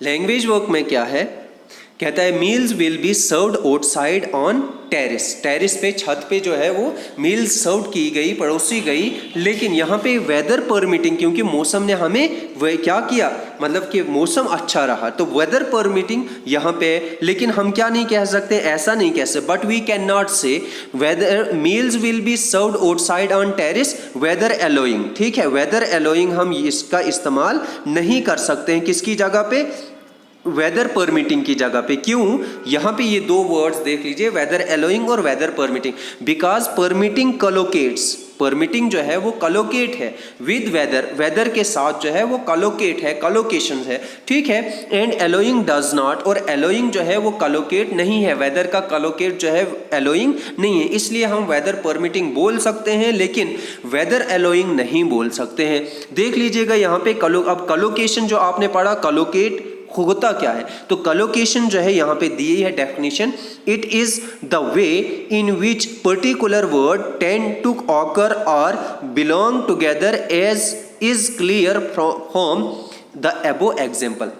Language work में क्या है, कहता है meals will be served outside on terrace. Terrace पे, छत पे जो है वो मील्स सर्व की गई, परोसी गई, लेकिन यहाँ पे वेदर परमिटिंग, क्योंकि मौसम ने हमें वह क्या किया, मतलब कि मौसम अच्छा रहा, तो वेदर परमिटिंग यहाँ पे। लेकिन हम क्या नहीं कह सकते, ऐसा नहीं कह सकते, but we can not say whether meals will be served outside on terrace weather allowing. ठीक है, वेदर एलोइंग हम इसका इस्तेमाल नहीं कर सकते हैं किसकी जगह पे, वेदर परमिटिंग की जगह पे। क्यों, यहाँ पे ये दो वर्ड्स देख लीजिए, वेदर एलोइंग और whether permitting. Because permitting collocates, permitting जो है वो कलोकेट है विद वेदर, वेदर के साथ जो है वो कलोकेट है, कलोकेशन है, ठीक है। एंड एलोइंग डज नॉट, और एलोइंग जो है वो कलोकेट नहीं है, वेदर का कलोकेट जो है एलोइंग नहीं है, इसलिए हम वेदर परमिटिंग बोल सकते हैं लेकिन वेदर एलोइंग नहीं बोल सकते हैं। देख लीजिएगा यहाँ पे अब कलोकेशन जो आपने पढ़ा, कलोकेट होता क्या है, तो कलोकेशन जो है यहाँ पे दी है definition, it is the way in which particular word tend to occur और belong together as is clear from the above example.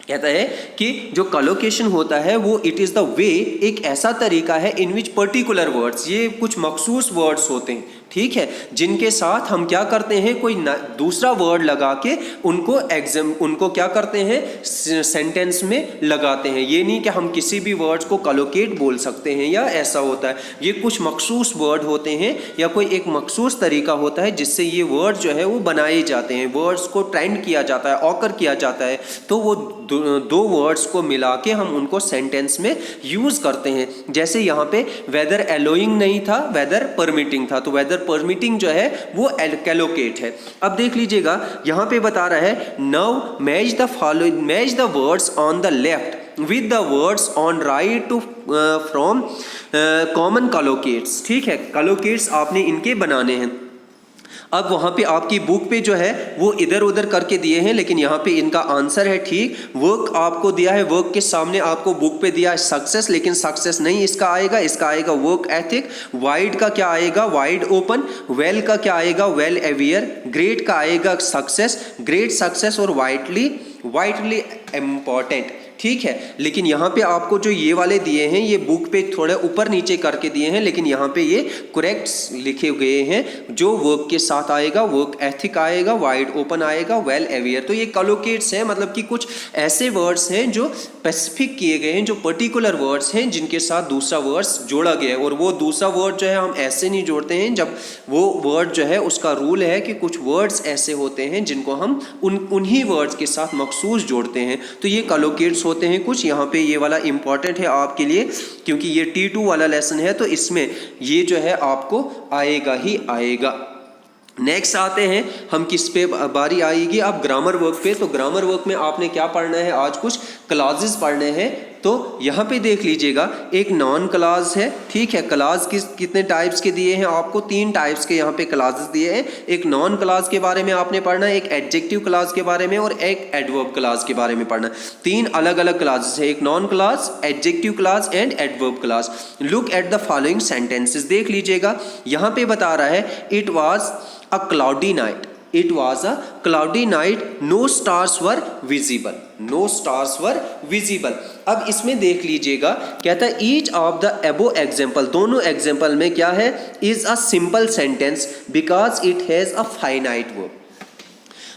कहता है कि जो कलोकेशन होता है वो इट इज़ द वे, एक ऐसा तरीका है इन विच पर्टिकुलर वर्ड्स, ये कुछ मखसूस वर्ड्स होते हैं, ठीक है, जिनके साथ हम क्या करते हैं, कोई दूसरा वर्ड लगा के उनको क्या करते हैं, सेंटेंस में लगाते हैं। ये नहीं कि हम किसी भी वर्ड्स को कलोकेट बोल सकते हैं या ऐसा होता है, ये कुछ मखसूस वर्ड होते हैं या कोई एक मखसूस तरीका होता है जिससे ये वर्ड जो है वो बनाए जाते हैं, वर्ड्स को ट्रेंड किया जाता है, ऑकर किया जाता है, तो वो दो वर्ड्स को मिला के हम उनको सेंटेंस में यूज करते हैं। जैसे यहाँ पे वेदर एलोइंग नहीं था, वेदर परमिटिंग था, तो वेदर परमिटिंग जो है वो कलोकेट है। अब देख लीजिएगा यहाँ पे बता रहा है, now match the following, match the words on the left with the words on right to from common collocates. ठीक है, कलोकेट्स आपने इनके बनाने हैं। अब वहाँ पे आपकी बुक पे जो है वो इधर उधर करके दिए हैं, लेकिन यहाँ पे इनका आंसर है ठीक। वर्क आपको दिया है, वर्क के सामने आपको बुक पे दिया है सक्सेस, लेकिन सक्सेस नहीं इसका आएगा, इसका आएगा वर्क एथिक। वाइड का क्या आएगा, वाइड ओपन। वेल का क्या आएगा, वेल अवेयर। ग्रेट का आएगा सक्सेस, ग्रेट सक्सेस। और वाइडली, वाइडली इम्पॉर्टेंट, ठीक है। लेकिन यहाँ पे आपको जो ये वाले दिए हैं ये बुक पे थोड़े ऊपर नीचे करके दिए हैं, लेकिन यहाँ पे ये करेक्ट लिखे गए हैं। जो वर्क के साथ आएगा, वर्क एथिक आएगा, वाइड ओपन आएगा, वेल अवेयर। तो ये कलोकेट्स हैं, मतलब कि कुछ ऐसे वर्ड्स हैं जो स्पेसिफिक किए गए हैं, जो पर्टिकुलर वर्ड्स हैं जिनके साथ दूसरा वर्ड्स जोड़ा गया है। और वो दूसरा वर्ड जो है हम ऐसे नहीं जोड़ते हैं, जब वो वर्ड जो है उसका रूल है कि कुछ वर्ड्स ऐसे होते हैं जिनको हम उन्हीं वर्ड्स के साथ मखसूस जोड़ते हैं। तो ये कलोकेट्स होते हैं कुछ। यहाँ पे ये वाला इंपॉर्टेंट है आपके लिए, क्योंकि ये T2 वाला लेसन है, तो इसमें ये जो है आपको आएगा ही आएगा। नेक्स्ट आते हैं हम, किस पे बारी आएगी, अब ग्रामर वर्क पे। तो ग्रामर वर्क में आपने क्या पढ़ना है, आज कुछ क्लासेस पढ़ने हैं। तो यहाँ पे देख लीजिएगा, एक नॉन क्लास है, ठीक है। क्लास कितने टाइप्स के दिए हैं आपको, 3 टाइप्स के यहाँ पे क्लासेस दिए हैं। एक नॉन क्लास के बारे में आपने पढ़ना है, एक एडजेक्टिव क्लास के बारे में, और एक एडवर्ब क्लास के बारे में पढ़ना है। 3 अलग अलग क्लासेस है, एक non class, adjective class and adverb class. Look at the following sentences, देख लीजिएगा यहाँ पे बता रहा है, it was a cloudy night, it was a cloudy night, no stars were visible, no stars were visible। अब इसमें देख लीजिएगा, कहता है each of the above example, दोनों एग्जाम्पल में क्या है, is a simple sentence because it has a finite verb।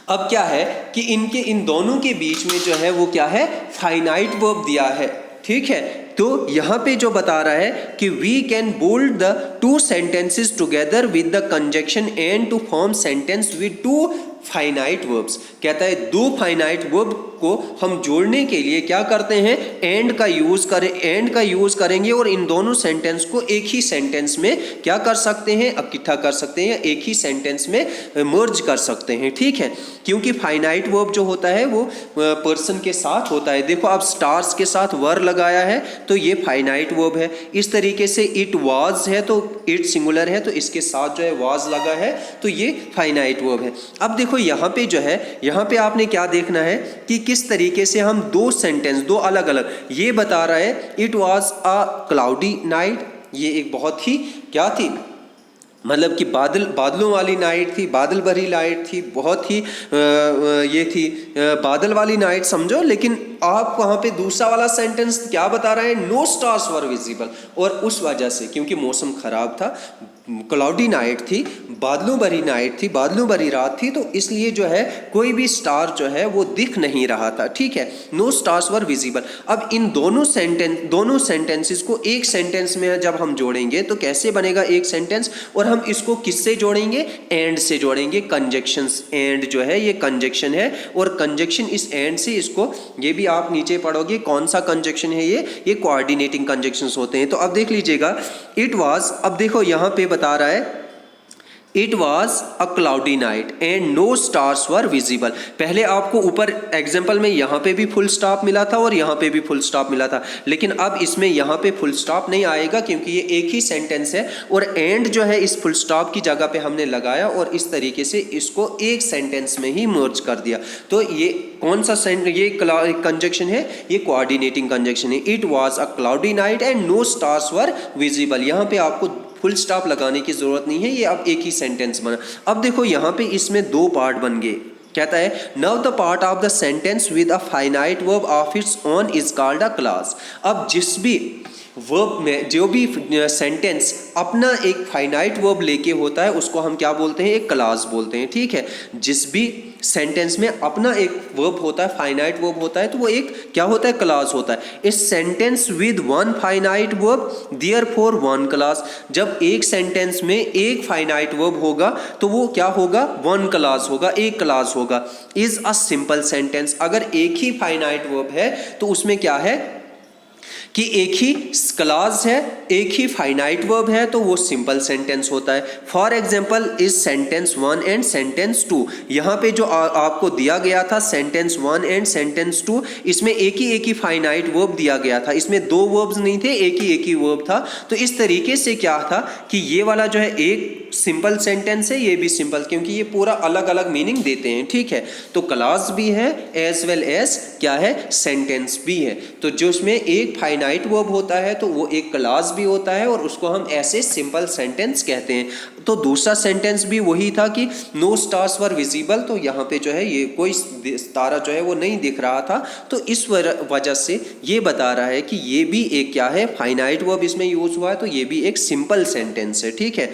अब क्या है कि इन दोनों के बीच में जो है वो क्या है, फाइनाइट वर्ब दिया है, ठीक है। तो यहाँ पे जो बता रहा है कि we can bold the 2 sentences together with the conjunction and to form sentence with 2 finite verbs. कहता है 2 फाइनाइट वर्ब को हम जोड़ने के लिए क्या करते हैं, एंड का यूज करेंगे, और इन दोनों सेंटेंस को एक ही सेंटेंस में क्या कर सकते हैं, इकट्ठा कर सकते हैं, एक ही सेंटेंस में मर्ज कर सकते हैं, ठीक है। क्योंकि फाइनाइट वर्ब जो होता है वो पर्सन के साथ होता है। देखो अब स्टार्स के साथ वर लगाया है तो ये फाइनाइट वर्ब है। इस तरीके से इट वाज है तो इट सिंगुलर है, तो इसके साथ जो है वाज लगा है, तो ये फाइनाइट वर्ब है। अब देखो यहाँ पे जो है, यहाँ पे आपने क्या देखना है कि किस तरीके से हम 2 सेंटेंस, 2 अलग अलग, ये बता रहा है it was a cloudy night, ये एक बहुत ही क्या थी, मतलब कि बादलों वाली नाइट थी, बादल भरी नाइट थी, बहुत ही ये थी बादल वाली नाइट समझो। लेकिन आप वहाँ पे दूसरा वाला सेंटेंस क्या बता रहे हैं, नो स्टार्स वर विजिबल। और उस वजह से क्योंकि मौसम खराब था, क्लाउडी नाइट थी, बादलों भरी नाइट थी, बादलों भरी रात थी, तो इसलिए जो है कोई भी स्टार जो है वो दिख नहीं रहा था। ठीक है, नो स्टार्स वर विजिबल। अब इन दोनों सेंटेंसेस को एक सेंटेंस में जब हम जोड़ेंगे तो कैसे बनेगा एक सेंटेंस, और हम इसको किससे जोड़ेंगे, एंड से जोड़ेंगे। कंजक्शंस, एंड जो है ये कंजक्शन है, और कंजक्शन इस एंड से इसको, ये भी आप नीचे पढ़ोगे कौन सा कंजक्शन है ये कोऑर्डिनेटिंग कंजक्शंस होते हैं। तो अब देख लीजिएगा, इट वाज, अब देखो यहाँ पे बता रहा है it was a cloudy night and no stars were visible. पहले आपको ऊपर एग्जाम्पल में यहाँ पे भी फुल स्टॉप मिला था और यहाँ पे भी फुल स्टॉप मिला था, लेकिन अब इसमें यहाँ पे फुल स्टॉप नहीं आएगा क्योंकि ये एक ही सेंटेंस है, और एंड जो है इस फुल स्टॉप की जगह पे हमने लगाया और इस तरीके से इसको एक सेंटेंस में ही मर्ज कर दिया। तो ये कौन सा ये कंजक्शन है, ये कोऑर्डिनेटिंग कंजक्शन है। It was a cloudy night and no stars were visible. यहाँ पे आपको फुल स्टॉप लगाने की जरूरत नहीं है, ये अब एक ही सेंटेंस बना। अब देखो यहाँ पे इसमें दो पार्ट बन गए। कहता है now the part of the sentence with a finite verb of its own is called a clause. अब जिस भी वर्ब में जो भी सेंटेंस अपना एक फाइनाइट वर्ब लेके होता है उसको हम क्या बोलते हैं, एक क्लॉज बोलते हैं। ठीक है, जिस भी सेंटेंस में अपना एक वर्ब होता है, फाइनाइट वर्ब होता है, तो वो एक क्या होता है, क्लॉज होता है। इस sentence with one finite verb therefore one clause. जब एक सेंटेंस में एक फाइनाइट वर्ब होगा तो वो क्या होगा, वन क्लॉज होगा, एक क्लॉज होगा। इज अ सिंपल सेंटेंस, अगर एक ही फाइनाइट वर्ब है तो उसमें क्या है कि एक ही क्लॉज है, एक ही फाइनाइट वर्ब है, तो वो सिंपल सेंटेंस होता है। For example is sentence 1 and sentence 2। यहाँ पे जो आपको दिया गया था सेंटेंस 1 एंड सेंटेंस 2, इसमें एक ही फाइनाइट वर्ब दिया गया था, इसमें दो वर्ब्स नहीं थे, एक ही वर्ब था। तो इस तरीके से क्या था कि ये वाला जो है एक सिंपल सेंटेंस है, ये भी सिंपल, क्योंकि ये पूरा अलग अलग मीनिंग देते हैं। ठीक है, तो क्लॉज भी है एज वेल एज क्या है, सेंटेंस भी है। तो जो उसमें एक फाइनाइट वर्ब होता है तो वो एक क्लॉज भी होता है, और उसको हम ऐसे सिंपल सेंटेंस कहते हैं। तो दूसरा सेंटेंस भी वही था कि नो स्टार्स वर विजिबल, तो यहाँ पे जो है ये कोई तारा जो है वो नहीं दिख रहा था, तो इस वजह से ये बता रहा है कि ये भी एक क्या है, फाइनाइट वर्ब इसमें यूज हुआ है, तो ये भी एक सिंपल सेंटेंस है। ठीक है,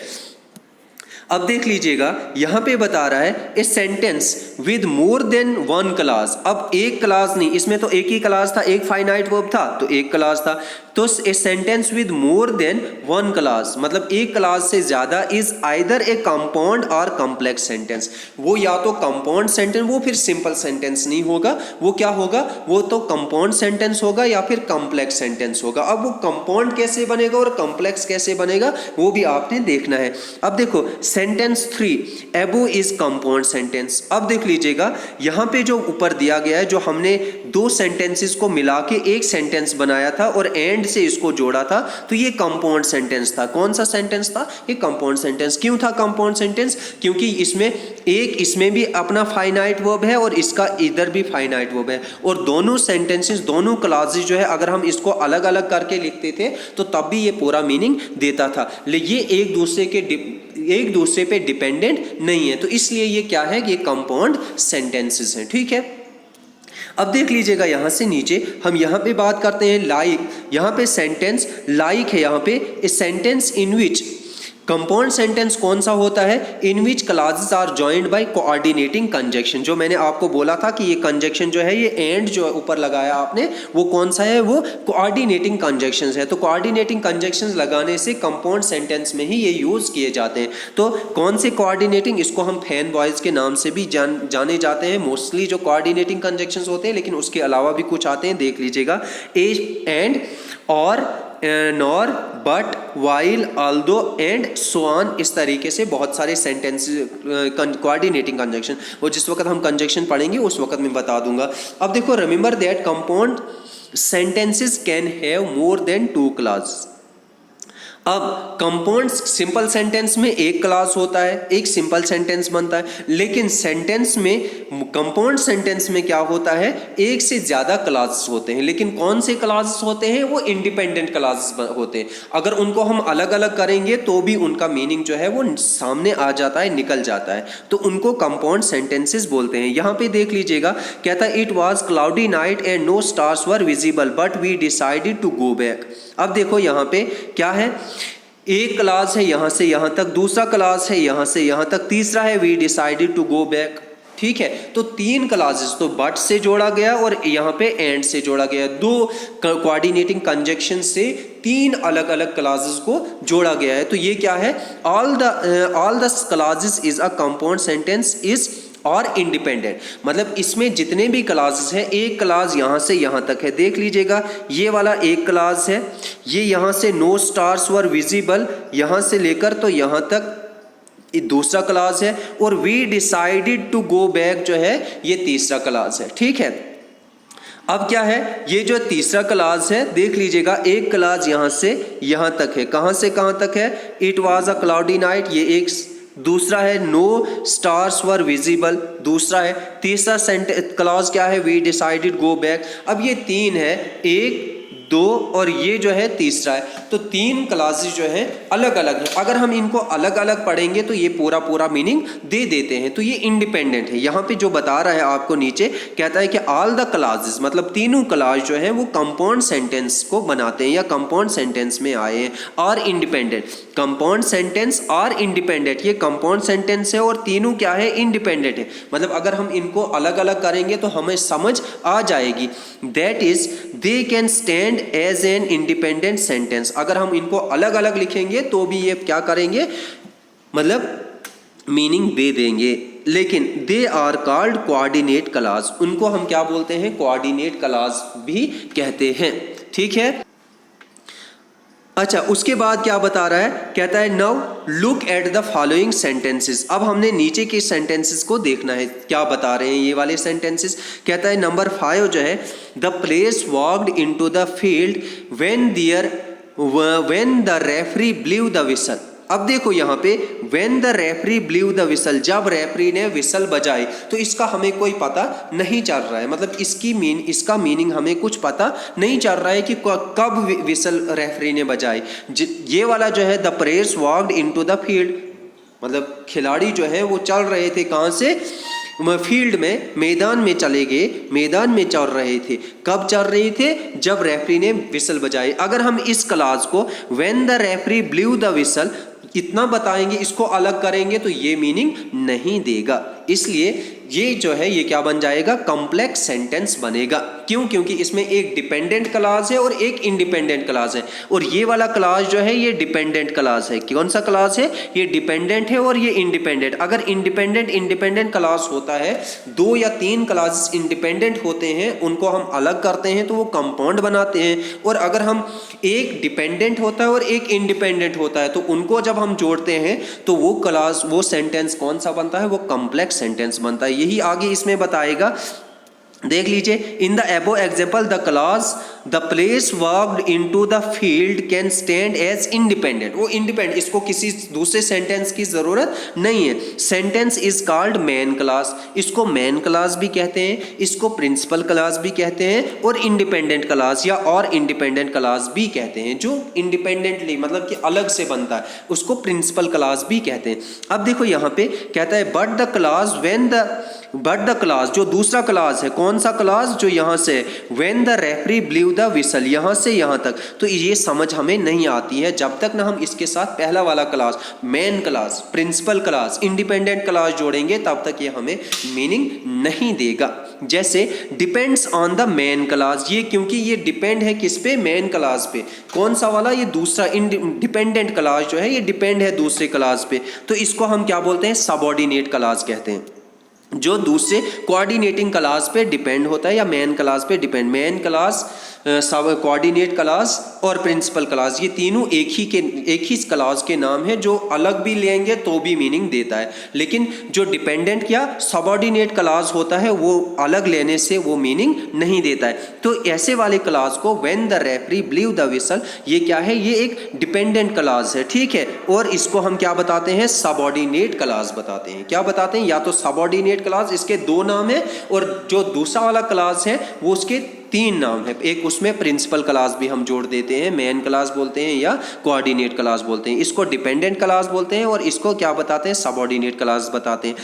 अब देख लीजिएगा यहां पे बता रहा है a sentence with more than one clause. अब एक क्लॉज नहीं, इसमें तो एक ही क्लॉज था, एक फाइनाइट वर्ब था तो एक क्लॉज था। तो a sentence with more than one clause मतलब एक क्लॉज से ज्यादा इज आइदर ए कंपाउंड और कॉम्प्लेक्स सेंटेंस। वो या तो कंपाउंड सेंटेंस, वो फिर सिंपल सेंटेंस नहीं होगा, वो क्या होगा, वो तो कंपाउंड सेंटेंस होगा या फिर कॉम्प्लेक्स सेंटेंस होगा। अब वो कंपाउंड कैसे बनेगा और कॉम्प्लेक्स कैसे बनेगा वो भी आपने देखना है। अब देखो सेंटेंस 3 एबो इज कंपाउंड सेंटेंस। अब देख लीजिएगा यहाँ पे जो ऊपर दिया गया है, जो हमने दो सेंटेंसेस को मिला के एक सेंटेंस बनाया था और एंड से इसको जोड़ा था, तो ये कंपाउंड सेंटेंस था। कौन सा सेंटेंस था, ये कंपाउंड सेंटेंस। क्यों था कंपाउंड सेंटेंस, क्योंकि इसमें भी अपना फाइनाइट वर्ब है और इसका इधर भी फाइनाइट वर्ब है, और दोनों सेंटेंसेस, दोनों क्लॉजेस जो है अगर हम इसको अलग अलग करके लिखते थे तो तब भी ये पूरा मीनिंग देता था। लेकिन ये एक दूसरे पे डिपेंडेंट नहीं है, तो इसलिए ये क्या है, ये कंपाउंड सेंटेंसेस हैं। ठीक है, अब देख लीजिएगा यहां से नीचे हम यहां पे बात करते हैं लाइक। यहां पे सेंटेंस लाइक है, यहां पे a sentence in which compound sentence कौन सा होता है, in which clauses are joined by coordinating conjunction. जो मैंने आपको बोला था कि ये कंजक्शन जो है, ये एंड जो ऊपर लगाया आपने, वो कौन सा है, वो कोऑर्डिनेटिंग कंजक्शंस है। तो कोऑर्डिनेटिंग कंजक्शंस लगाने से कंपाउंड सेंटेंस में ही ये यूज किए जाते हैं। तो कौन से कोऑर्डिनेटिंग, इसको हम फैन बॉयज के नाम से भी जाने जाते हैं मोस्टली जो कोऑर्डिनेटिंग कंजक्शंस होते हैं, लेकिन उसके अलावा भी कुछ आते हैं, देख लीजिएगा। एंड और nor but while although and so on, इस तरीके से बहुत सारे सेंटेंस कोऑर्डिनेटिंग कंजक्शन, वो जिस वक्त हम कंजक्शन पढ़ेंगे उस वक्त मैं बता दूंगा। अब देखो remember that compound sentences can have more than two clause. अब कंपाउंड सिंपल सेंटेंस में एक क्लास होता है, एक सिंपल सेंटेंस बनता है, लेकिन सेंटेंस में, कंपाउंड सेंटेंस में क्या होता है, एक से ज्यादा क्लासेस होते हैं। लेकिन कौन से क्लासेस होते हैं, वो इंडिपेंडेंट क्लासेस होते हैं। अगर उनको हम अलग अलग करेंगे तो भी उनका मीनिंग जो है वो सामने आ जाता है, निकल जाता है, तो उनको कंपाउंड सेंटेंसेस बोलते हैं। यहाँ पे देख लीजिएगा, कहता है it was cloudy night and no stars were visible but we decided to go back. अब देखो यहाँ पे क्या है, एक क्लास है यहां से यहां तक, दूसरा क्लास है यहां से यहां तक, तीसरा है we decided to go back. ठीक है, तो तीन क्लासेस तो बट से जोड़ा गया और यहाँ पे एंड से जोड़ा गया, दो कोऑर्डिनेटिंग कंजक्शन से तीन अलग अलग क्लासेस को जोड़ा गया है। तो ये क्या है, all the classes is a compound sentence is और इंडिपेंडेंट, मतलब इसमें जितने भी क्लासेस हैं, एक क्लास यहाँ से यहाँ तक है, देख लीजिएगा ये वाला एक क्लास है, ये यहाँ से नो स्टार्स वर विजिबल यहाँ से लेकर तो यहाँ तक दूसरा क्लास है, और we decided to go back जो है ये तीसरा क्लास है। ठीक है, अब क्या है, ये जो तीसरा क्लास है देख लीजिएगा, एक क्लास यहाँ से यहाँ तक है, कहाँ से कहाँ तक है, it was a cloudy night, ये एक, दूसरा है नो स्टार्स वर विजिबल, दूसरा है, तीसरा क्लॉज क्या है, वी डिसाइडेड गो बैक। अब ये तीन है, एक, दो और ये जो है तीसरा है, तो तीन क्लासेस जो है अलग अलग है। अगर हम इनको अलग अलग पढ़ेंगे तो ये पूरा पूरा मीनिंग दे देते हैं, तो ये इंडिपेंडेंट है। यहाँ पे जो बता रहा है आपको नीचे, कहता है कि ऑल द क्लासेस, मतलब तीनों क्लास जो है वो कंपाउंड सेंटेंस को बनाते हैं या कंपाउंड सेंटेंस में आए हैं। और इंडिपेंडेंट, कंपाउंड सेंटेंस और इंडिपेंडेंट, ये कंपाउंड सेंटेंस है और तीनों क्या है, इंडिपेंडेंट है। मतलब अगर हम इनको अलग अलग करेंगे तो हमें समझ आ जाएगी। That is they can stand as an independent sentence. अगर हम इनको अलग अलग लिखेंगे तो भी ये क्या करेंगे, मतलब मीनिंग दे देंगे। लेकिन they are called coordinate clause, उनको हम क्या बोलते हैं, कोऑर्डिनेट क्लास भी कहते हैं। ठीक है, अच्छा उसके बाद क्या बता रहा है, कहता है now look at the following sentences. अब हमने नीचे के सेंटेंसेस को देखना है, क्या बता रहे हैं ये वाले सेंटेंसेस। कहता है नंबर 5 जो है, the players walked into the field when the referee ब्लीव the whistle. अब देखो यहाँ पे when the referee ब्लीव the whistle, जब रेफरी ने विसल बजाई, तो इसका हमें कोई पता नहीं चल रहा है, मतलब इसका मीनिंग हमें कुछ पता नहीं चल रहा है कि कब विसल रेफरी ने बजाई। ये वाला जो है the players walked into the field, मतलब खिलाड़ी जो है वो चल रहे थे, कहाँ से, फील्ड में, मैदान में चले गए, मैदान में चल रहे थे। कब चल रहे थे, जब रेफरी ने विसल बजाई। अगर हम इस क्लास को when the referee ब्लीव the whistle कितना बताएंगे, इसको अलग करेंगे तो ये मीनिंग नहीं देगा, इसलिए ये जो है ये क्या बन जाएगा, कॉम्प्लेक्स सेंटेंस बनेगा। क्यों, क्योंकि इसमें एक डिपेंडेंट क्लास है और एक इंडिपेंडेंट क्लास है, और ये वाला क्लास जो है ये डिपेंडेंट क्लास है। कौन सा क्लास है, ये डिपेंडेंट है और ये इंडिपेंडेंट। अगर इंडिपेंडेंट क्लास होता है, 2 या 3 क्लासेस इंडिपेंडेंट होते हैं, उनको हम अलग करते हैं तो वो कंपाउंड बनाते हैं। और अगर हम एक डिपेंडेंट होता है और एक इंडिपेंडेंट होता है, तो उनको जब हम जोड़ते हैं तो वो क्लास, वो सेंटेंस कौन सा बनता है, वो कॉम्प्लेक्स सेंटेंस बनता है। यही आगे इसमें बताएगा, देख लीजिए। In the above example the clause the players walked into the field can stand as independent, वो इंडिपेंडेंट, इसको किसी दूसरे सेंटेंस की जरूरत नहीं है। Sentence is called main clause, इसको मेन क्लास भी कहते हैं, इसको प्रिंसिपल क्लास भी कहते हैं, और इंडिपेंडेंट क्लास या और इंडिपेंडेंट क्लास भी कहते हैं। जो इंडिपेंडेंटली मतलब कि अलग से बनता है उसको प्रिंसिपल क्लास भी कहते हैं। अब देखो यहाँ पे कहता है बट द क्लास, जो दूसरा क्लास है, कौन सा क्लास, जो यहाँ से when the referee ब्लीव the whistle, यहाँ से यहाँ तक, तो ये समझ हमें नहीं आती है जब तक ना हम इसके साथ पहला वाला clause, main clause, principal clause, independent clause जोड़ेंगे, तब तक ये हमें मीनिंग नहीं देगा। जैसे depends on the main clause, ये क्योंकि ये डिपेंड है किस पे, मेन क्लास पे। कौन सा वाला, ये दूसरा इंडिपेंडेंट क्लास जो है ये डिपेंड है दूसरे क्लास पे, तो इसको हम क्या बोलते हैं, सबऑर्डिनेट क्लास कहते हैं। जो दूसरे कोऑर्डिनेटिंग क्लास पे डिपेंड होता है या मेन क्लास पे डिपेंड। मेन क्लास, सब कोऑर्डिनेट क्लास और प्रिंसिपल क्लास, ये तीनों एक ही क्लास के नाम है जो अलग भी लेंगे तो भी मीनिंग देता है। लेकिन जो डिपेंडेंट या सबऑर्डिनेट क्लास होता है वो अलग लेने से वो मीनिंग नहीं देता है। तो ऐसे वाले क्लास को when the referee ब्लीव the whistle, ये क्या है, ये एक डिपेंडेंट क्लास है, ठीक है। और इसको हम क्या बताते हैं, सबऑर्डिनेट क्लास बताते हैं। क्या बताते हैं, या तो सबऑर्डिनेट क्लास, इसके दो नाम है, और जो दूसरा वाला क्लास है वो उसके तीन नाम है। एक उसमें प्रिंसिपल क्लास भी हम जोड़ देते हैं, मेन क्लास बोलते हैं या कोऑर्डिनेट क्लास बोलते हैं। इसको डिपेंडेंट क्लास बोलते हैं और इसको क्या बताते हैं, सबऑर्डिनेट क्लास बताते हैं।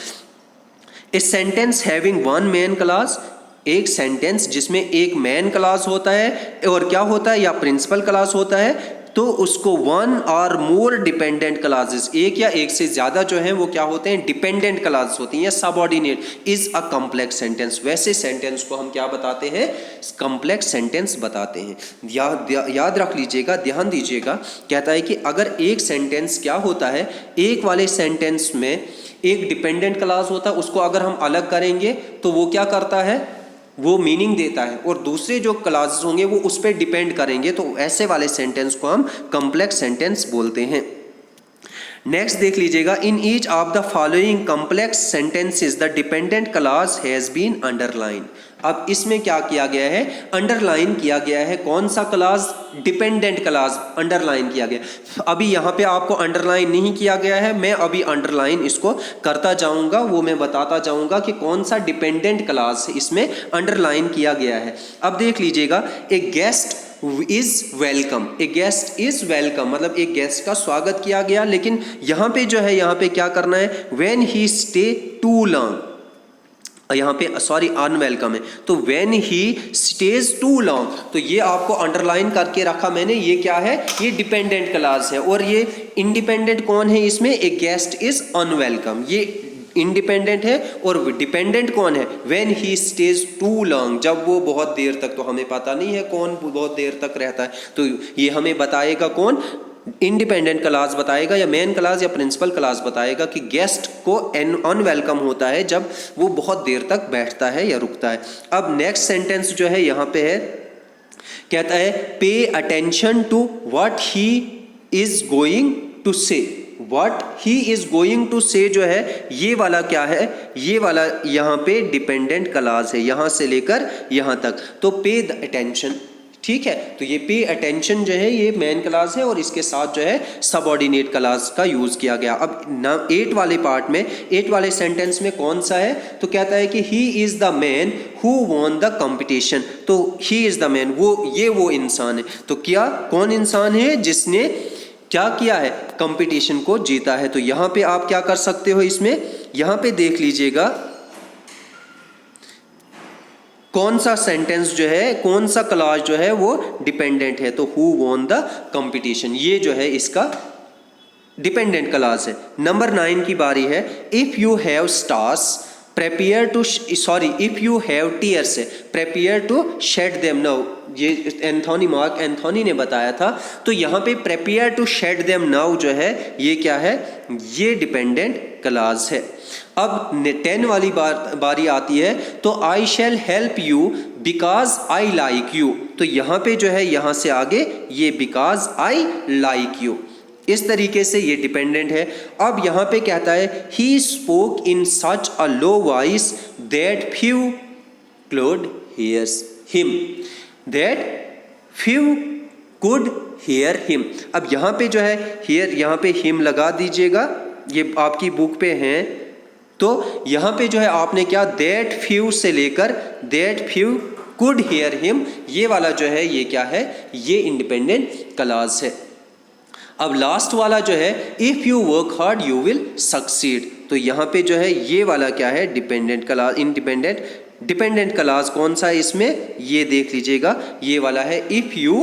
A sentence having one main class, एक सेंटेंस जिसमें एक मेन क्लास होता है और क्या होता है, या प्रिंसिपल क्लास होता है, तो उसको वन और मोर डिपेंडेंट क्लासेस, एक या एक से ज्यादा जो है वो क्या होते हैं, डिपेंडेंट क्लास होती हैं या subordinate, is a complex sentence. वैसे सेंटेंस को हम क्या बताते हैं, कॉम्प्लेक्स सेंटेंस बताते हैं। याद रख लीजिएगा, ध्यान दीजिएगा। कहता है कि अगर एक सेंटेंस क्या होता है, एक वाले सेंटेंस में एक डिपेंडेंट क्लास होता है, उसको अगर हम अलग करेंगे तो वो क्या करता है, वो मीनिंग देता है, और दूसरे जो क्लासेस होंगे वो उस पर डिपेंड करेंगे, तो ऐसे वाले सेंटेंस को हम कॉम्प्लेक्स सेंटेंस बोलते हैं। नेक्स्ट देख लीजिएगा, in each of the following complex sentences the dependent clause has been underline. अब इसमें क्या किया गया है, अंडरलाइन किया गया है। कौन सा क्लास, डिपेंडेंट क्लास अंडरलाइन किया गया। अभी यहाँ पे आपको अंडरलाइन नहीं किया गया है, मैं अभी अंडरलाइन इसको करता जाऊंगा, वो मैं बताता जाऊंगा कि कौन सा डिपेंडेंट क्लास इसमें अंडरलाइन किया गया है। अब देख लीजिएगा, a guest is welcome, a guest is welcome मतलब एक गेस्ट का स्वागत किया गया, लेकिन यहाँ पे जो है, यहाँ पे क्या करना है, when he stay too long, यहाँ पे सॉरी अनवेलकम है, तो when he stays too long, तो ये आपको अंडरलाइन करके रखा मैंने, ये क्या है, ये डिपेंडेंट क्लास है। और ये इंडिपेंडेंट कौन है इसमें, ए गेस्ट इज अनवेलकम, ये इंडिपेंडेंट है। और डिपेंडेंट कौन है, when he stays too long, जब वो बहुत देर तक, तो हमें पता नहीं है कौन बहुत देर तक रहता है, तो ये हमें बताएगा कौन, इंडिपेंडेंट क्लास बताएगा या मेन क्लास या प्रिंसिपल क्लास बताएगा कि गेस्ट को अनवेलकम होता है जब वो बहुत देर तक बैठता है या रुकता है। अब नेक्स्ट सेंटेंस जो है यहाँ पे है, कहता है pay attention to what he is going to say. What he is going to say जो है, ये वाला क्या है, ये वाला यहाँ पे डिपेंडेंट क्लास है, यहाँ से लेकर यहाँ तक, तो पे द अटेंशन, ठीक है। तो ये पे अटेंशन जो है ये मेन क्लास है और इसके साथ जो है सबऑर्डिनेट क्लास का यूज किया गया। अब ना 8 वाले पार्ट में, 8 वाले सेंटेंस में कौन सा है, तो कहता है कि he is the man who won the competition, तो ही इज द मैन, वो इंसान है। तो क्या, कौन इंसान है जिसने क्या किया है, कंपटीशन को जीता है। तो यहाँ पे आप क्या कर सकते हो, इसमें यहाँ पे देख लीजिएगा कौन सा सेंटेंस जो है, कौन सा क्लॉज जो है वो डिपेंडेंट है, तो हु वॉन द कंपटीशन, ये जो है इसका डिपेंडेंट क्लॉज है। नंबर 9 की बारी है, if you have stars prepare to, sorry if you have tears, prepare to shed them now, ये मार्क एंथोनी ने बताया था। तो यहाँ पे prepare to shed them now जो है ये क्या है, ये डिपेंडेंट क्लॉज है। अब 10 वाली बारी आती है, तो I shall help you because I like you, तो यहाँ पे जो है यहाँ से आगे ये बिकॉज आई लाइक यू, इस तरीके से ये डिपेंडेंट है। अब यहाँ पे कहता है he spoke in such a low voice that few could hears him, that few could hear him. अब यहाँ पे जो है हियर, यहाँ पे हिम लगा दीजिएगा, ये आपकी बुक पे हैं, तो यहाँ पे जो है आपने क्या, दैट फ्यू से लेकर that few could hear him, ये वाला जो है ये क्या है, ये इंडिपेंडेंट क्लॉज है। अब लास्ट वाला जो है, if you work hard you will succeed, तो यहाँ पे जो है ये वाला क्या है, dependent clause, independent dependent clause कौन सा है इसमें, ये देख लीजिएगा, ये वाला है, इफ यू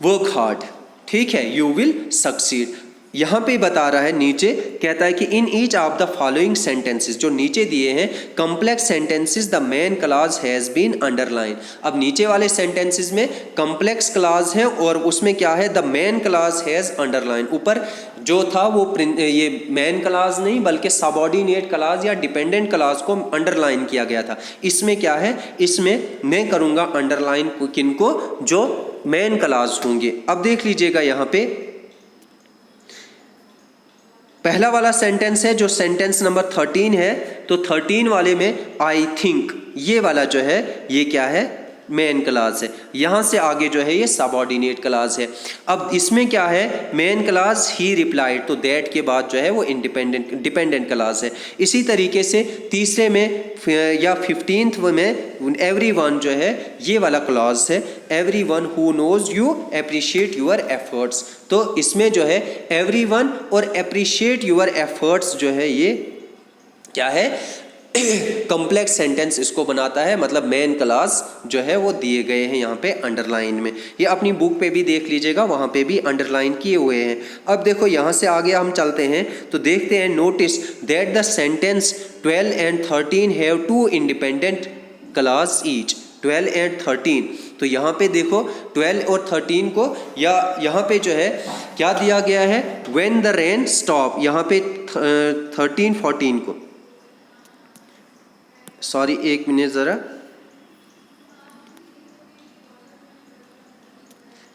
वर्क हार्ड, ठीक है, यू विल सक्सीड। यहाँ पे बता रहा है नीचे, कहता है कि in each of the following sentences, जो नीचे दिए हैं complex sentences the main clause has been underline. अब नीचे वाले सेंटेंसेस में कॉम्प्लेक्स क्लॉज है और उसमें क्या है, the main clause has underline. ऊपर जो था वो ये मेन क्लॉज नहीं बल्कि सबऑर्डिनेट क्लॉज या डिपेंडेंट क्लॉज को अंडरलाइन किया गया था। इसमें क्या है, इसमें मैं करूँगा अंडरलाइन किनको, जो मेन क्लॉज होंगे। अब देख लीजिएगा यहाँ पे पहला वाला सेंटेंस है जो सेंटेंस नंबर 13 है, तो 13 वाले में आई थिंक ये वाला जो है ये क्या है, मेन क्लॉज है। यहाँ से आगे जो है ये सबऑर्डिनेट क्लॉज है। अब इसमें क्या है, मेन क्लॉज ही रिप्लाइड, तो दैट के बाद जो है वो डिपेंडेंट क्लॉज है। इसी तरीके से तीसरे में या 15th में एवरीवन जो है ये वाला क्लॉज है, everyone who knows you appreciate your efforts. तो इसमें जो है एवरीवन और अप्रिशिएट योर एफर्ट्स जो है ये क्या है, कॉम्प्लेक्स सेंटेंस इसको बनाता है, मतलब मेन क्लॉज जो है वो दिए गए हैं यहाँ पे अंडरलाइन में। ये अपनी बुक पे भी देख लीजिएगा, वहाँ पे भी अंडरलाइन किए हुए हैं। अब देखो यहाँ से आगे हम चलते हैं तो देखते हैं, notice that the sentence 12 and 13 have two independent clause each. 12 and 13, तो यहाँ पे देखो 12 और 13 को, या यहाँ पे जो है क्या दिया गया है, व्हेन द रेन स्टॉप। यहाँ पे 13 14 को, सॉरी एक मिनट ज़रा,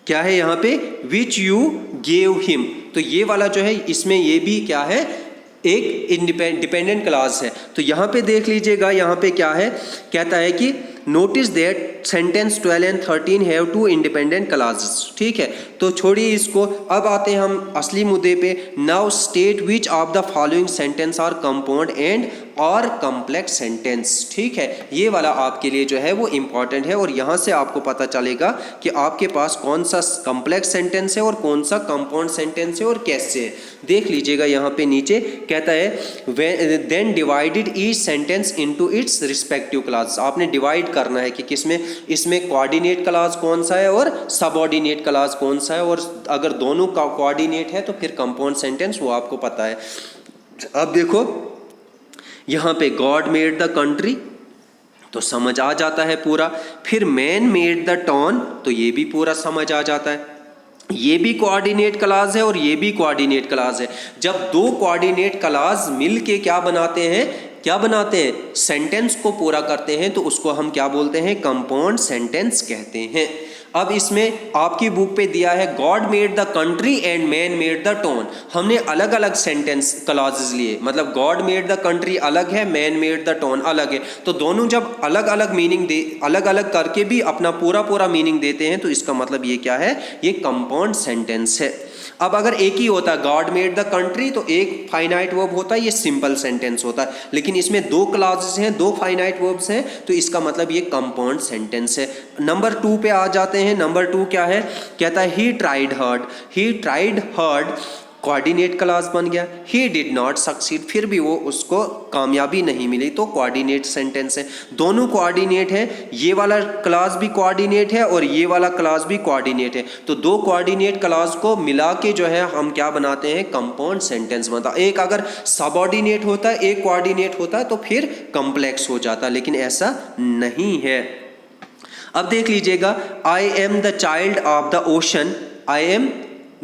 क्या है यहाँ पे, विच यू गेव हिम। तो ये वाला जो है इसमें ये भी क्या है, एक डिपेंडेंट क्लॉज है। तो यहाँ पे देख लीजिएगा, यहाँ पे क्या है, कहता है कि notice that sentence 12 and 13 have two independent clauses. ठीक है, तो छोड़िए इसको, अब आते हैं हम असली मुद्दे पे। Now state which of the following sentence are compound and और कॉम्प्लेक्स सेंटेंस। ठीक है, ये वाला आपके लिए जो है वो इम्पॉर्टेंट है और यहाँ से आपको पता चलेगा कि आपके पास कौन सा कॉम्प्लेक्स सेंटेंस है और कौन सा कंपाउंड सेंटेंस है और कैसे है। देख लीजिएगा यहाँ पे नीचे कहता है then divided each sentence into its respective clause. आपने डिवाइड करना है कि किसमें, इसमें कोऑर्डिनेट क्लॉज कौन सा है और सबऑर्डिनेट क्लॉज कौन सा है, और अगर दोनों का कोऑर्डिनेट है तो फिर कंपाउंड सेंटेंस वो आपको पता है। अब देखो यहाँ पे गॉड मेड द कंट्री, तो समझ आ जाता है पूरा। फिर मैन मेड द टाउन, तो ये भी पूरा समझ आ जाता है। ये भी कोऑर्डिनेट क्लॉज है और ये भी कोऑर्डिनेट क्लॉज है। जब दो कोऑर्डिनेट क्लॉज मिलके क्या बनाते हैं, सेंटेंस को पूरा करते हैं, तो उसको हम क्या बोलते हैं, कंपाउंड सेंटेंस कहते हैं। अब इसमें आपकी बुक पे दिया है God made the country and man made the town. हमने अलग अलग सेंटेंस क्लॉजेस लिए, मतलब गॉड मेड द कंट्री अलग है, मैन मेड द टाउन अलग है। तो दोनों जब अलग अलग मीनिंग अलग अलग करके भी अपना पूरा मीनिंग देते हैं, तो इसका मतलब ये क्या है, ये कंपाउंड सेंटेंस है। अब अगर एक ही होता गॉड मेड द कंट्री, तो एक फाइनाइट वर्ब होता है, ये सिंपल सेंटेंस होता है। लेकिन इसमें दो क्लॉजेस हैं, दो फाइनाइट वर्ब्स हैं, तो इसका मतलब ये कंपाउंड सेंटेंस है। नंबर 2 पे आ जाते हैं। नंबर 2 क्या है, कहता है he tried hard, coordinate clause बन गया। ही डिड नॉट सक्सीड, फिर भी वो उसको कामयाबी नहीं मिली, तो कोऑर्डिनेट सेंटेंस है। दोनों कोऑर्डिनेट है, ये वाला क्लॉज भी कोऑर्डिनेट है और ये वाला क्लॉज भी कोऑर्डिनेट है। तो दो कोऑर्डिनेट क्लॉज को मिला के जो है हम क्या बनाते हैं, कंपाउंड सेंटेंस बनता। एक अगर सबऑर्डिनेट होता है, एक कोऑर्डिनेट होता है, तो फिर कॉम्प्लेक्स हो जाता, लेकिन ऐसा नहीं है। अब देख लीजिएगा, I am the child of the ocean, I am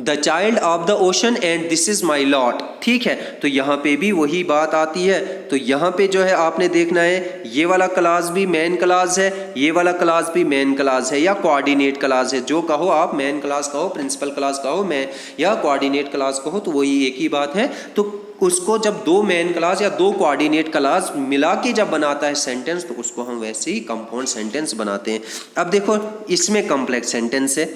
the child of the ocean and this is my lot. ठीक है, तो यहाँ पे भी वही बात आती है। तो यहाँ पे जो है आपने देखना है, ये वाला क्लॉज भी मेन क्लॉज है, ये वाला क्लॉज भी मेन क्लॉज है या कोऑर्डिनेट क्लॉज है, जो कहो आप, मेन क्लॉज कहो, प्रिंसिपल क्लॉज कहो, मैं या कोऑर्डिनेट क्लॉज कहो, तो वही एक ही बात है। तो उसको जब दो मेन क्लॉज या दो कोऑर्डिनेट क्लॉज मिला के जब बनाता है सेंटेंस, तो उसको हम वैसे ही कंपाउंड सेंटेंस बनाते हैं। अब देखो इसमें कॉम्प्लेक्स सेंटेंस है।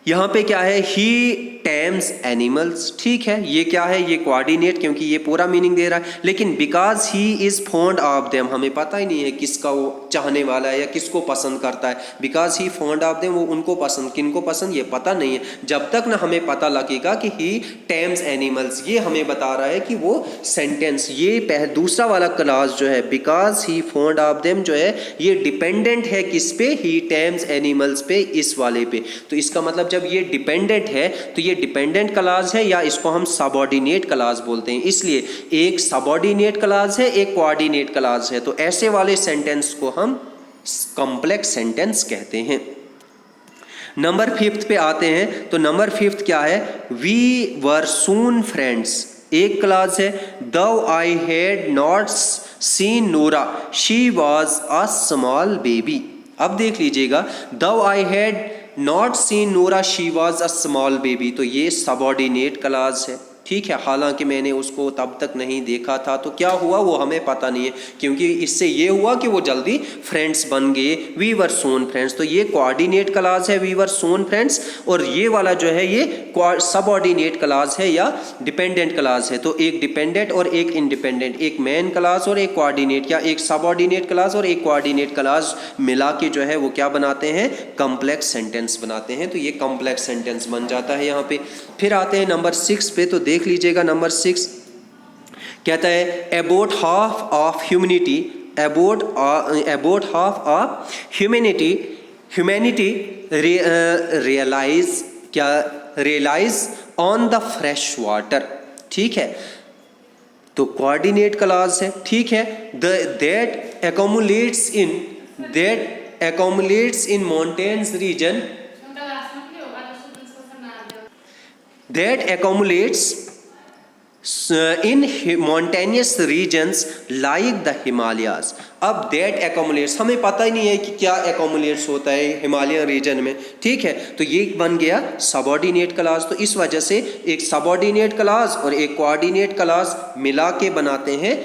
यहाँ पे क्या है, ही टैम्स एनिमल्स। ठीक है, ये क्या है, ये कोऑर्डिनेट, क्योंकि ये पूरा मीनिंग दे रहा है। लेकिन because he is fond of them, हमें पता ही नहीं है किसका वो चाहने वाला है या किसको पसंद करता है। Because he fond of them, वो उनको पसंद, किनको पसंद ये पता नहीं है। जब तक ना हमें पता लगेगा कि ही टैम्स एनिमल्स, ये हमें बता रहा है कि वो सेंटेंस, ये दूसरा वाला क्लॉज जो है because he fond of them जो है, ये डिपेंडेंट है किस पे, ही टैम्स एनिमल्स पे, इस वाले पे। तो इसका मतलब जब ये डिपेंडेंट है, तो ये ये डिपेंडेंट क्लॉज है या इसको हम सबऑर्डिनेट क्लॉज बोलते हैं। इसलिए एक सबऑर्डिनेट क्लॉज है, एक कोऑर्डिनेट क्लॉज है, तो ऐसे वाले सेंटेंस को हम कॉम्प्लेक्स सेंटेंस कहते हैं। नंबर 5 पे आते हैं, तो नंबर 5 क्या है? We were soon friends. एक क्लॉज है, though I had not seen Noora she was a small baby. अब देख लीजिएगा, though I had not seen Noora she was a small baby, तो ये सबऑर्डिनेट क्लॉज है, ठीक है। हालांकि मैंने उसको तब तक नहीं देखा था, तो क्या हुआ वो हमें पता नहीं है, क्योंकि इससे ये हुआ कि वो जल्दी फ्रेंड्स बन गए। वी वर सोन फ्रेंड्स, तो ये कोऑर्डिनेट क्लॉज है, वी वर सोन फ्रेंड्स। और ये वाला जो है ये सबऑर्डिनेट क्लॉज है या डिपेंडेंट क्लॉज है। तो एक डिपेंडेंट और एक इंडिपेंडेंट, एक मेन क्लॉज और एक कोऑर्डिनेट, या एक सबऑर्डिनेट क्लॉज और एक कोऑर्डिनेट क्लॉज मिला के जो है वो क्या बनाते हैं? कॉम्प्लेक्स सेंटेंस बनाते हैं। तो ये कॉम्प्लेक्स सेंटेंस बन जाता है यहाँ पे। फिर आते हैं नंबर 6 पे, तो देख लीजिएगा नंबर 6 कहता है about half of humanity, about half of humanity realize on the fresh water, ठीक है। तो कोऑर्डिनेट क्लॉज है, ठीक है। That accumulates in mountains region, that accumulates in mountainous regions like the Himalayas। अब that accumulates, हमें पता ही नहीं है कि क्या accumulates होता है हिमालयन रीजन में, ठीक है। तो ये बन गया सबऑर्डिनेट क्लॉज। तो इस वजह से एक सबऑर्डिनेट क्लॉज और एक कोऑर्डिनेट क्लॉज मिला के बनाते हैं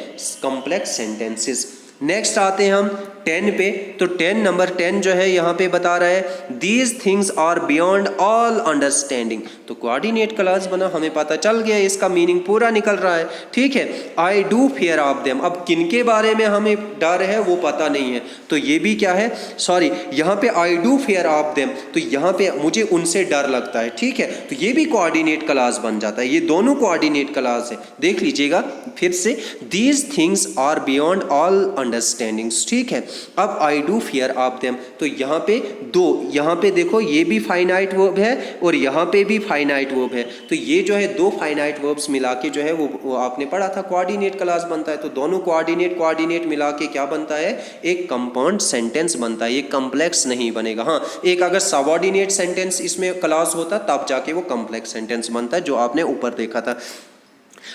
कॉम्प्लेक्स सेंटेंसेस। नेक्स्ट आते हैं हम 10 पे, तो 10 नंबर 10 जो है यहाँ पे बता रहा है these things are beyond all understanding. तो कोऑर्डिनेट क्लॉज बना, हमें पता चल गया, इसका मीनिंग पूरा निकल रहा है, ठीक है। आई डू फियर ऑफ देम, अब किनके बारे में हमें डर है वो पता नहीं है, तो ये भी क्या है? सॉरी, यहाँ पे आई डू फियर ऑफ देम, तो यहाँ पे मुझे उनसे डर लगता है, ठीक है। तो ये भी कोऑर्डिनेट क्लॉज बन जाता है, ये दोनों कोऑर्डिनेट क्लॉज है। देख लीजिएगा फिर से, these things are beyond all understandings, ठीक है। अब I do fear of them, तो यहाँ पे दो, यहाँ पे देखो ये भी फाइनाइट वर्ब है और यहाँ पे भी फाइनाइट वर्ब है, तो ये जो है दो फाइनाइट वर्ब्स मिला के जो है वो आपने पढ़ा था कोऑर्डिनेट क्लॉज बनता है। तो दोनों कोऑर्डिनेट मिला के क्या बनता है? एक कंपाउंड सेंटेंस बनता है, ये कॉम्प्लेक्स नहीं बनेगा। हाँ, एक अगर सबऑर्डिनेट सेंटेंस इसमें क्लॉज होता तब जाके वो कॉम्प्लेक्स सेंटेंस बनता है, जो आपने ऊपर देखा था।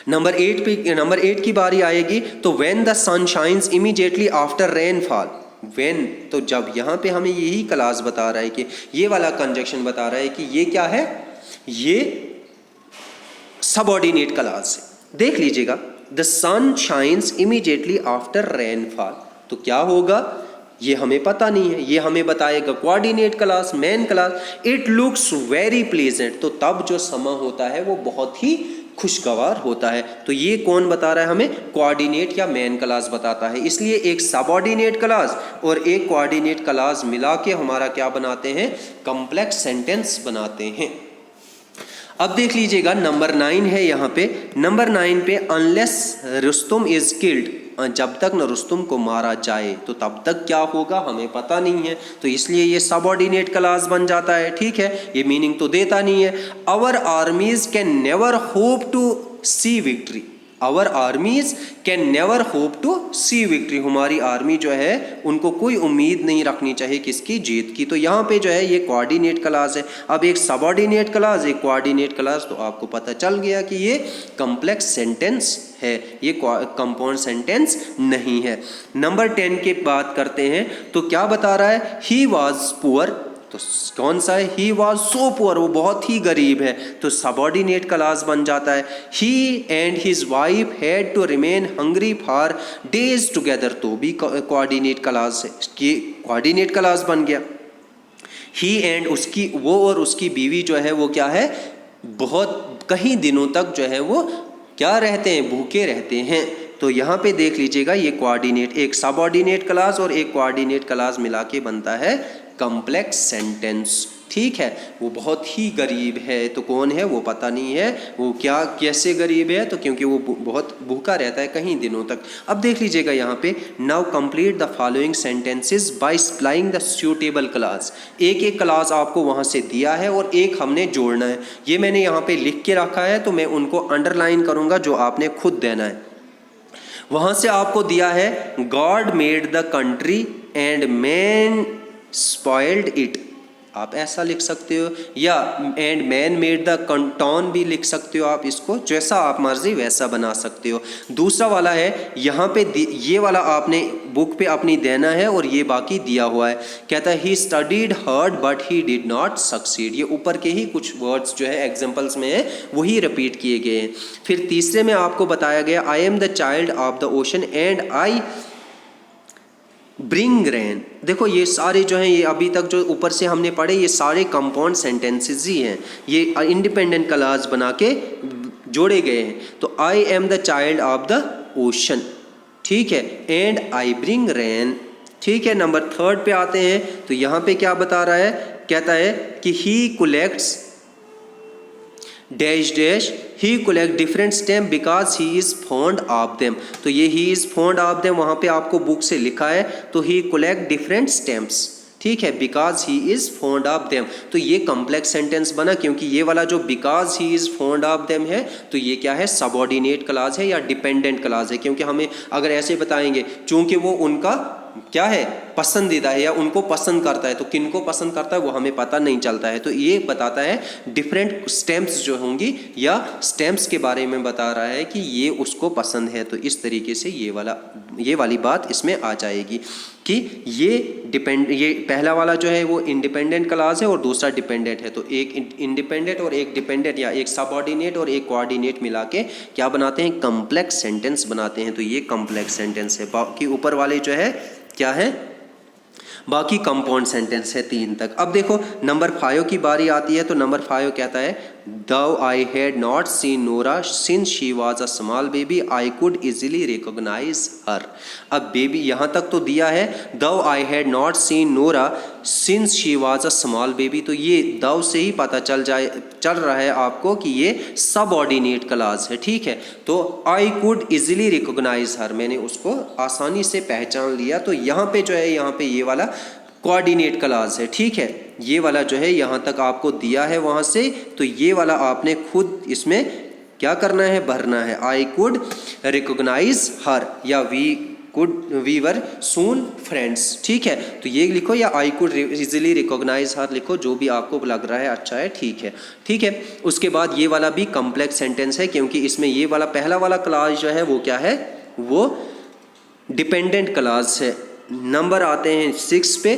नंबर 8 की बारी आएगी, तो when the sun shines immediately after rainfall. When, तो जब, यहाँ पे हमें यही क्लॉज बता रहा है कि ये वाला कंजक्शन बता रहा है कि ये क्या है? ये सबऑर्डिनेट क्लॉज है। देख लीजिएगा, the sun shines immediately after rainfall, तो क्या होगा ये हमें पता नहीं है, ये हमें बताएगा coordinate clause, main clause. It looks very pleasant, तो तब जो समय होता है वो बहुत ही खुशगवार होता है। तो ये कौन बता रहा है हमें? कोऑर्डिनेट या मेन क्लॉज बताता है। इसलिए एक सबऑर्डिनेट क्लॉज और एक कोऑर्डिनेट क्लॉज मिला के हमारा क्या बनाते हैं? कॉम्प्लेक्स सेंटेंस बनाते हैं। अब देख लीजिएगा नंबर 9 है यहाँ पे। नंबर 9 पे, अनलेस रुस्तुम इज किल्ड, जब तक न रुस्तुम को मारा जाए, तो तब तक क्या होगा हमें पता नहीं है, तो इसलिए ये सबऑर्डिनेट क्लॉज बन जाता है, ठीक है। ये मीनिंग तो देता नहीं है। Our armies can never hope to see victory, our armies can never hope to see victory, हमारी आर्मी जो है उनको कोई उम्मीद नहीं रखनी चाहिए किसकी? जीत की। तो यहाँ पे जो है ये कोऑर्डिनेट क्लॉज है। अब एक सबऑर्डिनेट क्लॉज, एक कोऑर्डिनेट क्लॉज, तो आपको पता चल गया कि ये कॉम्प्लेक्स सेंटेंस है, ये कंपाउंड सेंटेंस नहीं है। नंबर 10 की बात करते हैं, तो क्या बता रहा है? ही वॉज पुअर, तो कौन सा है? ही वॉज सो पुअर, वो बहुत ही गरीब है, तो सबऑर्डिनेट क्लॉज बन जाता है। He and his wife had to remain hungry for days together, तो भी कोऑर्डिनेट क्लॉज है, कि कोऑर्डिनेट क्लॉज बन गया। ही एंड, उसकी, वो और उसकी बीवी जो है वो क्या है? बहुत कई दिनों तक जो है वो क्या रहते हैं? भूखे रहते हैं, तो यहाँ पे देख लीजिएगा ये कोऑर्डिनेट, एक सबऑर्डिनेट क्लॉज और एक कोऑर्डिनेट क्लॉज मिला के बनता है कॉम्प्लेक्स सेंटेंस। ठीक है, वो बहुत ही गरीब है, तो कौन है वो पता नहीं है, वो क्या कैसे गरीब है, तो क्योंकि वो बहुत भूखा रहता है कई दिनों तक। अब देख लीजिएगा यहाँ पे, now complete the following sentences by supplying the suitable clause. एक एक क्लॉज आपको वहाँ से दिया है और एक हमने जोड़ना है। ये मैंने यहाँ पे लिख के रखा है, तो मैं उनको अंडरलाइन करूँगा जो आपने खुद देना है। वहाँ से आपको दिया है God made the country and man spoiled it, आप ऐसा लिख सकते हो, या and man made the town भी लिख सकते हो आप, इसको जैसा आप मर्जी वैसा बना सकते हो। दूसरा वाला है यहाँ पे ये वाला आपने बुक पे अपनी देना है और ये बाकी दिया हुआ है। कहता है he studied hard but he did not succeed, ये ऊपर के ही कुछ वर्ड्स जो है एग्जाम्पल्स में है वही रिपीट किए गए हैं। फिर तीसरे में आपको बताया गया I am the child of the ocean and I bring rain. देखो ये सारे जो हैं, ये अभी तक जो ऊपर से हमने पढ़े ये सारे कंपाउंड सेंटेंसेस ही हैं, ये इंडिपेंडेंट क्लॉज बना के जोड़े गए हैं। तो I am the child of the ocean, ठीक है, एंड आई ब्रिंग रेन। ठीक है, नंबर 3 पे आते हैं, तो यहाँ पे क्या बता रहा है, कहता है कि he collects dash dash, he collect different stem because he is fond of them. तो ये he is fond of them वहाँ पे आपको बुक से लिखा है, तो ही कलेक्ट डिफरेंट स्टेम्स, ठीक है, because he is fond of them. तो ये कॉम्प्लेक्स सेंटेंस बना, क्योंकि ये वाला जो because he is fond of them है, तो ये क्या है, सबऑर्डिनेट क्लॉज है या डिपेंडेंट क्लॉज है। क्योंकि हमें अगर ऐसे बताएंगे, चूंकि वो उनका क्या है, पसंदीदा है या उनको पसंद करता है, तो किनको पसंद करता है वो हमें पता नहीं चलता है। तो ये बताता है डिफरेंट स्टेम्स जो होंगी या स्टेम्स के बारे में बता रहा है कि ये उसको पसंद है। तो इस तरीके से ये वाली बात इसमें आ जाएगी कि ये पहला वाला जो है वो इंडिपेंडेंट क्लॉज है और दूसरा डिपेंडेंट है। तो एक इंडिपेंडेंट और एक डिपेंडेंट या एक सबऑर्डिनेट और एक कोऑर्डिनेट मिला के क्या बनाते हैं, कॉम्प्लेक्स सेंटेंस बनाते हैं। तो ये कॉम्प्लेक्स सेंटेंस है। बाकी ऊपर वाले जो है क्या है, बाकी कंपाउंड सेंटेंस है 3 तक। अब देखो नंबर 5 की बारी आती है, तो नंबर 5 कहता है Though I had not seen Nora since she was a small baby, I could easily recognize her. अब बेबी यहाँ तक तो दिया है, Though I had not seen Nora since she was a small baby, तो ये though से ही पता चल रहा है आपको कि ये सबऑर्डिनेट क्लॉज है। ठीक है, तो I could easily recognize her, मैंने उसको आसानी से पहचान लिया। तो यहाँ पे जो है, यहाँ पे ये वाला कोऑर्डिनेट क्लॉज है। ठीक है, ये वाला जो है यहाँ तक आपको दिया है वहाँ से, तो ये वाला आपने खुद इसमें क्या करना है, भरना है। आई कुड रिकॉग्नाइज हर या वी वर सून फ्रेंड्स। ठीक है, तो ये लिखो या आई कुड इजीली रिकॉग्नाइज हर लिखो, जो भी आपको लग रहा है अच्छा है। ठीक है, ठीक है। उसके बाद ये वाला भी कॉम्प्लेक्स सेंटेंस है, क्योंकि इसमें ये वाला पहला वाला क्लॉज जो है वो क्या है, वो डिपेंडेंट क्लॉज है। नंबर आते हैं 6 पे।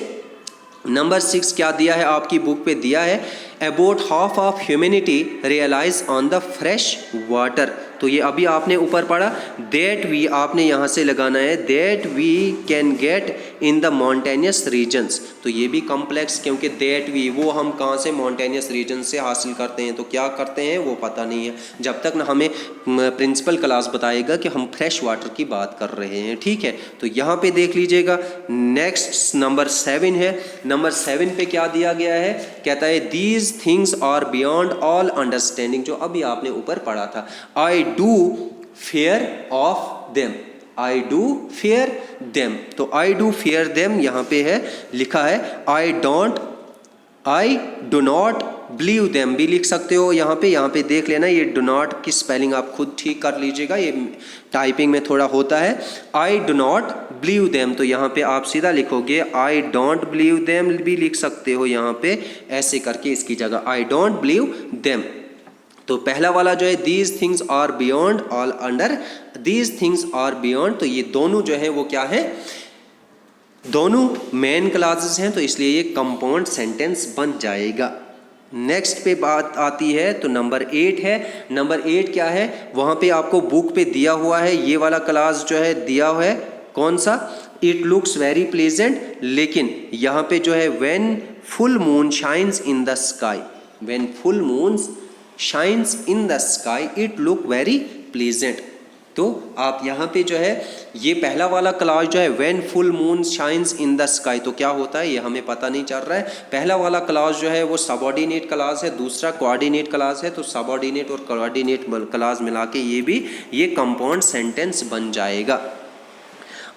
नंबर 6 क्या दिया है, आपकी बुक पे दिया है about half of humanity realize on the fresh water. तो ये अभी आपने ऊपर पढ़ा, दैट वी आपने यहाँ से लगाना है, that we can get in the mountainous regions. तो ये भी कॉम्प्लेक्स, क्योंकि दैट वी वो हम कहाँ से, माउंटेनियस रीजन से हासिल करते हैं। तो क्या करते हैं वो पता नहीं है, जब तक ना हमें प्रिंसिपल क्लास बताएगा कि हम फ्रेश वाटर की बात कर रहे हैं। ठीक है, तो यहाँ पे देख लीजिएगा। नेक्स्ट नंबर 7 है। नंबर 7 पे क्या दिया गया है, कहता है these things are beyond all understanding, जो अभी आपने ऊपर पढ़ा था। I do fear of them, I do fear them. तो आई डू फेयर देम यहाँ पे है लिखा है, I do not believe them भी लिख सकते हो यहाँ पे देख लेना। ये डू नॉट की स्पेलिंग आप खुद ठीक कर लीजिएगा, ये टाइपिंग में थोड़ा होता है। I do not believe them, तो यहाँ पे आप सीधा लिखोगे आई डोंट बिलीव देम भी लिख सकते हो यहाँ पे, ऐसे करके इसकी जगह आई डोंट बिलीव देम। तो पहला वाला जो है these things are beyond all under, these things are beyond, तो ये दोनों जो है वो क्या है, दोनों मेन क्लॉजेस हैं, तो इसलिए ये कंपाउंड सेंटेंस बन जाएगा। नेक्स्ट पे बात आती है, तो नंबर 8 है। नंबर 8 क्या है, वहाँ पे आपको बुक पे दिया हुआ है, ये वाला क्लॉज जो है दिया हुआ है, कौन सा, इट लुक्स वेरी प्लेजेंट। लेकिन यहाँ पे जो है when full moon shines in the sky, when full moon shines in the sky it look very pleasant. तो आप यहाँ पे जो है ये पहला वाला क्लास जो है when full moon shines in the sky, तो क्या होता है ये हमें पता नहीं चल रहा है। पहला वाला क्लास जो है वो सबऑर्डिनेट क्लास है, दूसरा कोऑर्डिनेट क्लास है, तो सबऑर्डिनेट और कोऑर्डिनेट क्लास मिला के ये कंपाउंड सेंटेंस बन जाएगा।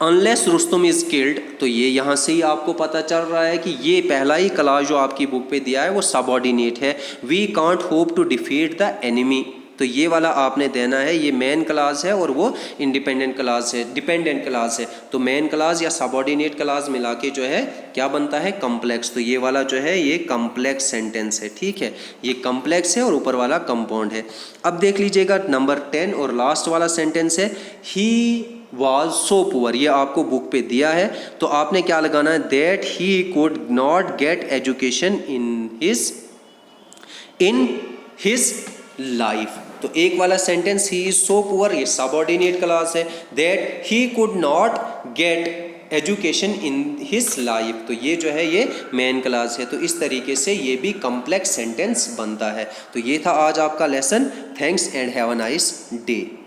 अनलेस रुस्तुम इज किल्ड, तो ये यहाँ से ही आपको पता चल रहा है कि ये पहला ही क्लास जो आपकी बुक पे दिया है वो सबऑर्डिनेट है। We can't hope to defeat the enemy, तो ये वाला आपने देना है, ये मेन क्लास है और वो इंडिपेंडेंट क्लास है, डिपेंडेंट क्लास है। तो मेन क्लास या सबऑर्डिनेट क्लास मिला के जो है क्या बनता है, कम्प्लेक्स। तो ये वाला जो है ये कम्प्लेक्स सेंटेंस है, ठीक है, ये कम्प्लेक्स है और ऊपर वाला कंपाउंड है। अब देख लीजिएगा नंबर 10 और लास्ट वाला सेंटेंस है ही वॉज सो पुअर, ये आपको बुक पे दिया है, तो आपने क्या लगाना है, that he could not get education in his life. तो एक वाला sentence he is so poor, ये सबऑर्डिनेट क्लास है, that he could not get education in his life, तो ये जो है ये मेन क्लास है। तो इस तरीके से ये भी कम्प्लेक्स सेंटेंस बनता है। तो ये था आज आपका lesson. Thanks and have a nice day.